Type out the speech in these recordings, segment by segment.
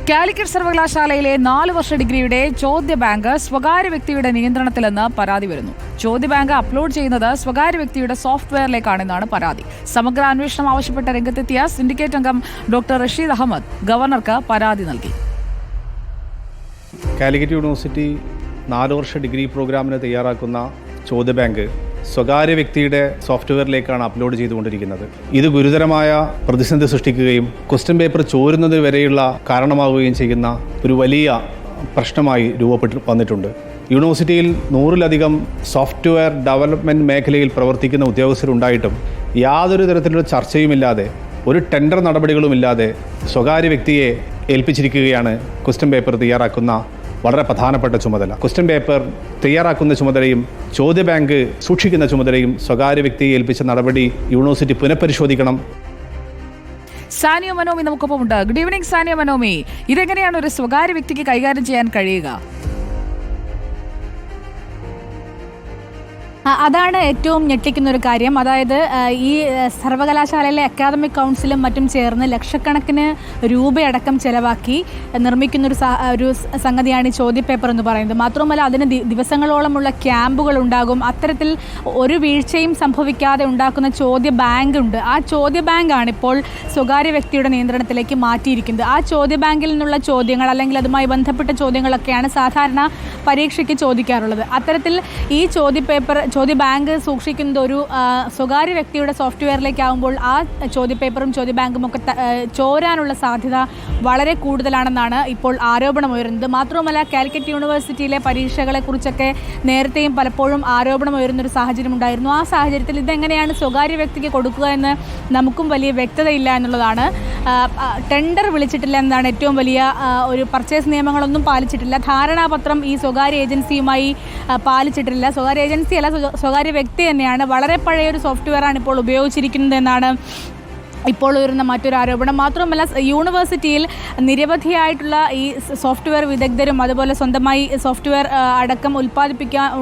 കാലിക്കറ്റ് സർവകലാശാലയിലെ 4 വർഷ ഡിഗ്രിയുടെ ചോദ്യ ബാങ്ക് സ്വകാര്യ വ്യക്തിയുടെ നിയന്ത്രണത്തിലെന്ന് പരാതി വരുന്നു. ചോദ്യ ബാങ്ക് അപ്ലോഡ് ചെയ്യുന്നത് സ്വകാര്യ വ്യക്തിയുടെ സോഫ്റ്റ്വെയറിലേക്കാണെന്നാണ് പരാതി. സമഗ്ര അന്വേഷണം ആവശ്യപ്പെട്ട രംഗത്തെത്തിയ സിൻഡിക്കേറ്റ് അംഗം ഡോക്ടർ റഷീദ് അഹമ്മദ് ഗവർണർക്ക് പരാതി നൽകി. കാലിക്കറ്റ് യൂണിവേഴ്സിറ്റി 4 വർഷ ഡിഗ്രി പ്രോഗ്രാമിന് തയ്യാറാക്കുന്ന ചോദ്യ ബാങ്ക് സ്വകാര്യ വ്യക്തിയുടെ സോഫ്റ്റ്വെയറിലേക്കാണ് അപ്ലോഡ് ചെയ്തുകൊണ്ടിരിക്കുന്നത്. ഇത് ഗുരുതരമായ പ്രതിസന്ധി സൃഷ്ടിക്കുകയും ക്വസ്റ്റ്യൻ പേപ്പർ ചോരുന്നത് വരെയുള്ള കാരണമാവുകയും ചെയ്യുന്ന ഒരു വലിയ പ്രശ്നമായി രൂപപ്പെട്ടു വന്നിട്ടുണ്ട്. യൂണിവേഴ്സിറ്റിയിൽ 100-ലധികം സോഫ്റ്റ്വെയർ ഡെവലപ്മെൻറ്റ് മേഖലയിൽ പ്രവർത്തിക്കുന്ന ഉദ്യോഗസ്ഥരുണ്ടായിട്ടും യാതൊരു തരത്തിലുള്ള ചർച്ചയുമില്ലാതെ, ഒരു ടെൻഡർ നടപടികളുമില്ലാതെ സ്വകാര്യ വ്യക്തിയെ ഏൽപ്പിച്ചിരിക്കുകയാണ് ക്വസ്റ്റ്യൻ പേപ്പർ തയ്യാറാക്കുന്ന വളരെ പ്രധാനപ്പെട്ട ചുമതല. ക്വസ്റ്റ്യൻ പേപ്പർ തയ്യാറാക്കുന്ന ചുമതലയും ചോദ്യ ബാങ്ക് സൂക്ഷിക്കുന്ന ചുമതലയും സ്വകാര്യ വ്യക്തിയെ ഏൽപ്പിച്ച നടപടി university പുനഃപരിശോധിക്കണം. Sania മനോമി നമുക്കൊപ്പമുണ്ട്. Good evening Sania മനോമി. ഇതെങ്ങനെയാണ് ഒരു സ്വകാര്യ വ്യക്തിക്ക് കൈകാര്യം ചെയ്യാൻ കഴിയുക? അതാണ് ഏറ്റവും ഞെട്ടിക്കുന്ന ഒരു കാര്യം. അതായത് ഈ സർവകലാശാലയിലെ അക്കാദമിക് കൗൺസിലും മറ്റും ചേർന്ന് ലക്ഷക്കണക്കിന് രൂപയടക്കം ചെലവാക്കി നിർമ്മിക്കുന്നൊരു സംഗതിയാണ് ഈ ചോദ്യപേപ്പർ എന്ന് പറയുന്നത്. മാത്രമല്ല അതിന് ദിവസങ്ങളോളമുള്ള ക്യാമ്പുകൾ ഉണ്ടാകും. അത്തരത്തിൽ ഒരു വീഴ്ചയും സംഭവിക്കാതെ ഉണ്ടാക്കുന്ന ചോദ്യ ബാങ്ക് ഉണ്ട്. ആ ചോദ്യ ബാങ്കാണ് ഇപ്പോൾ സ്വകാര്യ വ്യക്തിയുടെ നിയന്ത്രണത്തിലേക്ക് മാറ്റിയിരിക്കുന്നത്. ആ ചോദ്യ ബാങ്കിൽ നിന്നുള്ള ചോദ്യങ്ങൾ അല്ലെങ്കിൽ അതുമായി ബന്ധപ്പെട്ട ചോദ്യങ്ങളൊക്കെയാണ് സാധാരണ പരീക്ഷയ്ക്ക് ചോദിക്കാറുള്ളത്. അത്തരത്തിൽ ഈ ചോദ്യ ബാങ്ക് സൂക്ഷിക്കുന്നത് ഒരു സ്വകാര്യ വ്യക്തിയുടെ സോഫ്റ്റ്വെയറിലേക്കാവുമ്പോൾ ആ ചോദ്യപേപ്പറും ചോദ്യ ബാങ്കും ഒക്കെ ചോരാനുള്ള സാധ്യത വളരെ കൂടുതലാണെന്നാണ് ഇപ്പോൾ ആരോപണം ഉയരുന്നത്. മാത്രവുമല്ല കാലിക്കറ്റ് യൂണിവേഴ്സിറ്റിയിലെ പരീക്ഷകളെക്കുറിച്ചൊക്കെ നേരത്തെയും പലപ്പോഴും ആരോപണം ഉയരുന്നൊരു സാഹചര്യം ഉണ്ടായിരുന്നു. ആ സാഹചര്യത്തിൽ ഇതെങ്ങനെയാണ് സ്വകാര്യ വ്യക്തിക്ക് കൊടുക്കുക എന്ന് നമുക്കും വലിയ വ്യക്തതയില്ല എന്നുള്ളതാണ്. ടെൻഡർ വിളിച്ചിട്ടില്ല എന്നതാണ് ഏറ്റവും വലിയ ഒരു പർച്ചേസ് നിയമങ്ങളൊന്നും പാലിച്ചിട്ടില്ല. ധാരണാപത്രം ഈ സ്വകാര്യ ഏജൻസിയുമായി പാലിച്ചിട്ടില്ല. സ്വകാര്യ ഏജൻസി അല്ല, സ്വകാര്യ വ്യക്തി തന്നെയാണ്. വളരെ പഴയൊരു സോഫ്റ്റ്വെയറാണ് ഇപ്പോൾ ഉപയോഗിച്ചിരിക്കുന്നത് എന്നാണ് ഇപ്പോൾ ഉയരുന്ന മറ്റൊരു ആരോപണം. മാത്രമല്ല യൂണിവേഴ്സിറ്റിയിൽ നിരവധിയായിട്ടുള്ള ഈ സോഫ്റ്റ്വെയർ വിദഗ്ധരും അതുപോലെ സ്വന്തമായി സോഫ്റ്റ്വെയർ അടക്കം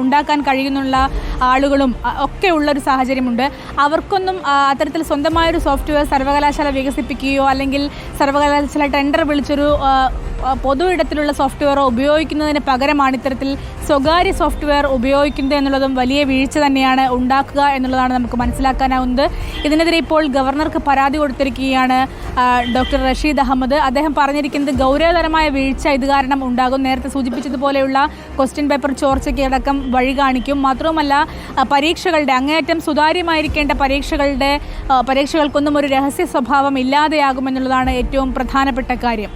ഉണ്ടാക്കാൻ കഴിയുന്നുള്ള ആളുകളും ഒക്കെ ഉള്ളൊരു സാഹചര്യമുണ്ട്. അവർക്കൊന്നും അത്തരത്തിൽ സ്വന്തമായൊരു സോഫ്റ്റ്വെയർ സർവകലാശാല വികസിപ്പിക്കുകയോ അല്ലെങ്കിൽ സർവകലാശാല ടെൻഡർ വിളിച്ചൊരു പൊതു ഇടത്തിലുള്ള സോഫ്റ്റ്വെയർ ഉപയോഗിക്കുന്നതിന് പകരമാണ് ഇത്തരത്തിൽ സ്വകാര്യ സോഫ്റ്റ്വെയർ ഉപയോഗിക്കുന്നത് എന്നുള്ളതും വലിയ വീഴ്ച തന്നെയാണ് ഉണ്ടാക്കുക എന്നുള്ളതാണ് നമുക്ക് മനസ്സിലാക്കാനാവുന്നത്. ഇതിനെതിരെ ഇപ്പോൾ ഗവർണർക്ക് പരാതി കൊടുത്തിരിക്കുകയാണ് ഡോക്ടർ റഷീദ് അഹമ്മദ്. അദ്ദേഹം പറഞ്ഞിരിക്കുന്നത് ഗൗരവതരമായ വീഴ്ച ഇത് കാരണം ഉണ്ടാകും. നേരത്തെ സൂചിപ്പിച്ചതുപോലെയുള്ള ക്വസ്റ്റ്യൻ പേപ്പർ ചോർച്ചയ്ക്ക് അടക്കം വഴി കാണിക്കും. മാത്രവുമല്ല പരീക്ഷകളുടെ അങ്ങേയറ്റം സുതാര്യമായിരിക്കേണ്ട പരീക്ഷകൾക്കൊന്നും ഒരു രഹസ്യ സ്വഭാവം ഇല്ലാതെയാകുമെന്നുള്ളതാണ് ഏറ്റവും പ്രധാനപ്പെട്ട കാര്യം.